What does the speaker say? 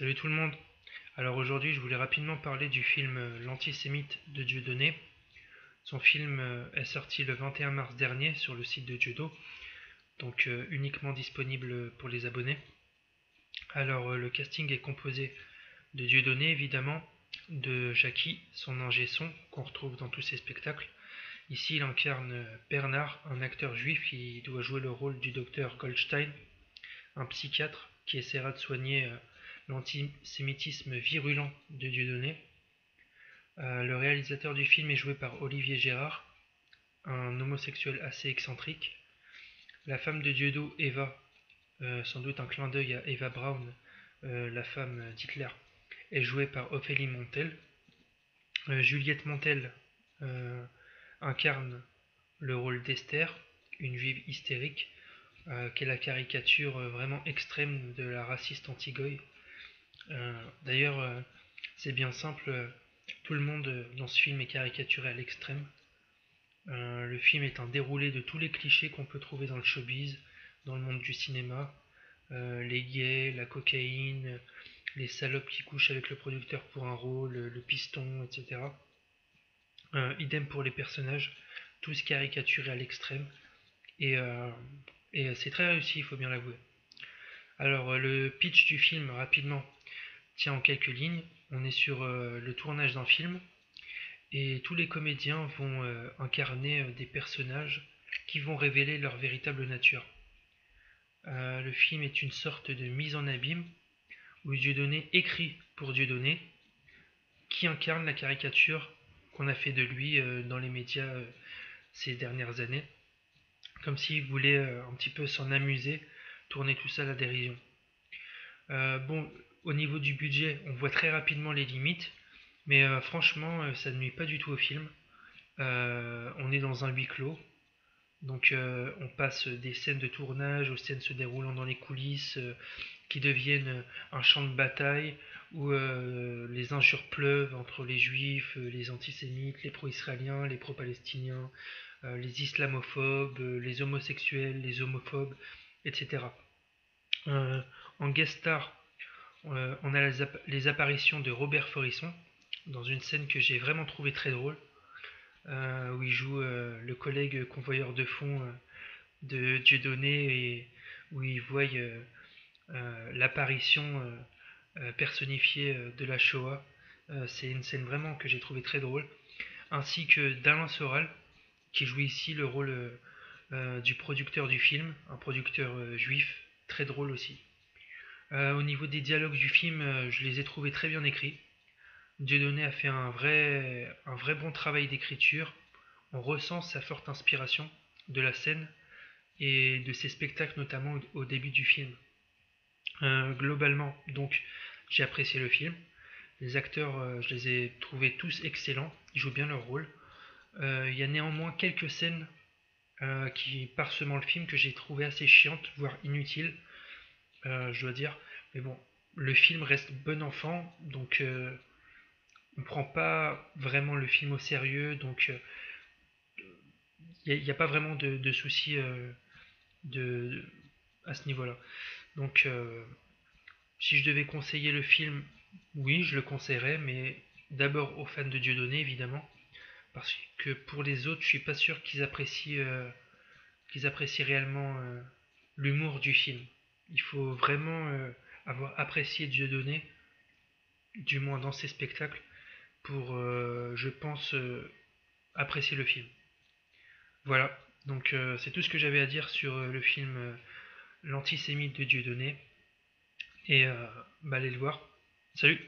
Salut tout le monde. Alors aujourd'hui, je voulais rapidement parler du film L'Antisémite de Dieudonné. Son film est sorti le 21 mars dernier sur le site de Dieudo, donc uniquement disponible pour les abonnés. Alors le casting est composé de Dieudonné évidemment, de Jackie, son ingé son qu'on retrouve dans tous ses spectacles. Ici, il incarne Bernard, un acteur juif qui doit jouer le rôle du docteur Goldstein, un psychiatre qui essaiera de soigner l'antisémitisme virulent de Dieudonné. Le réalisateur du film est joué par Olivier Gérard, un homosexuel assez excentrique. La femme de Dieudo, Eva, sans doute un clin d'œil à Eva Braun, la femme d'Hitler, est jouée par Ophélie Montel. Juliette Montel incarne le rôle d'Esther, une juive hystérique, qui est la caricature vraiment extrême de la raciste anti-goy. D'ailleurs, c'est bien simple, tout le monde dans ce film est caricaturé à l'extrême. Le film est un déroulé de tous les clichés qu'on peut trouver dans le showbiz, dans le monde du cinéma. Les gays, la cocaïne, les salopes qui couchent avec le producteur pour un rôle, le piston, etc. Idem pour les personnages, tous caricaturés à l'extrême. Et, c'est très réussi, il faut bien l'avouer. Alors, le pitch du film, rapidement, tient en quelques lignes. On est sur le tournage d'un film et tous les comédiens vont incarner des personnages qui vont révéler leur véritable nature. Le film est une sorte de mise en abîme où Dieudonné écrit pour Dieudonné, qui incarne la caricature qu'on a fait de lui dans les médias ces dernières années, comme s'il voulait un petit peu s'en amuser, tourner tout ça à la dérision. Bon, au niveau du budget, on voit très rapidement les limites, mais franchement, ça ne nuit pas du tout au film. On est dans un huis clos, donc on passe des scènes de tournage aux scènes se déroulant dans les coulisses, qui deviennent un champ de bataille, où les injures pleuvent entre les juifs, les antisémites, les pro-israéliens, les pro-palestiniens, les islamophobes, les homosexuels, les homophobes, etc. En guest star, on a les apparitions de Robert Forisson dans une scène que j'ai vraiment trouvé très drôle, où il joue le collègue convoyeur de fonds de Dieudonné et où il voit l'apparition personnifiée de la Shoah. C'est une scène vraiment que j'ai trouvé très drôle, ainsi que d'Alain Soral qui joue ici le rôle du producteur du film, un producteur juif, très drôle aussi. Au niveau des dialogues du film, je les ai trouvés très bien écrits. Dieudonné a fait un vrai bon travail d'écriture. On ressent sa forte inspiration de la scène et de ses spectacles, notamment au début du film. Globalement, donc, j'ai apprécié le film. Les acteurs, je les ai trouvés tous excellents. Ils jouent bien leur rôle. Il y a néanmoins quelques scènes qui parsemant le film que j'ai trouvé assez chiantes, voire inutiles, je dois dire. Mais bon, le film reste bon enfant, donc on prend pas vraiment le film au sérieux, donc il n'y a pas vraiment de soucis de, à ce niveau-là. Donc si je devais conseiller le film, oui, je le conseillerais, mais d'abord aux fans de Dieudonné, évidemment, parce que pour les autres, je suis pas sûr qu'ils apprécient réellement l'humour du film. Il faut vraiment avoir apprécié Dieudonné, du moins dans ses spectacles, pour, je pense, apprécier le film. Voilà, donc c'est tout ce que j'avais à dire sur le film L'Antisémite de Dieudonné, et bah, allez le voir. Salut!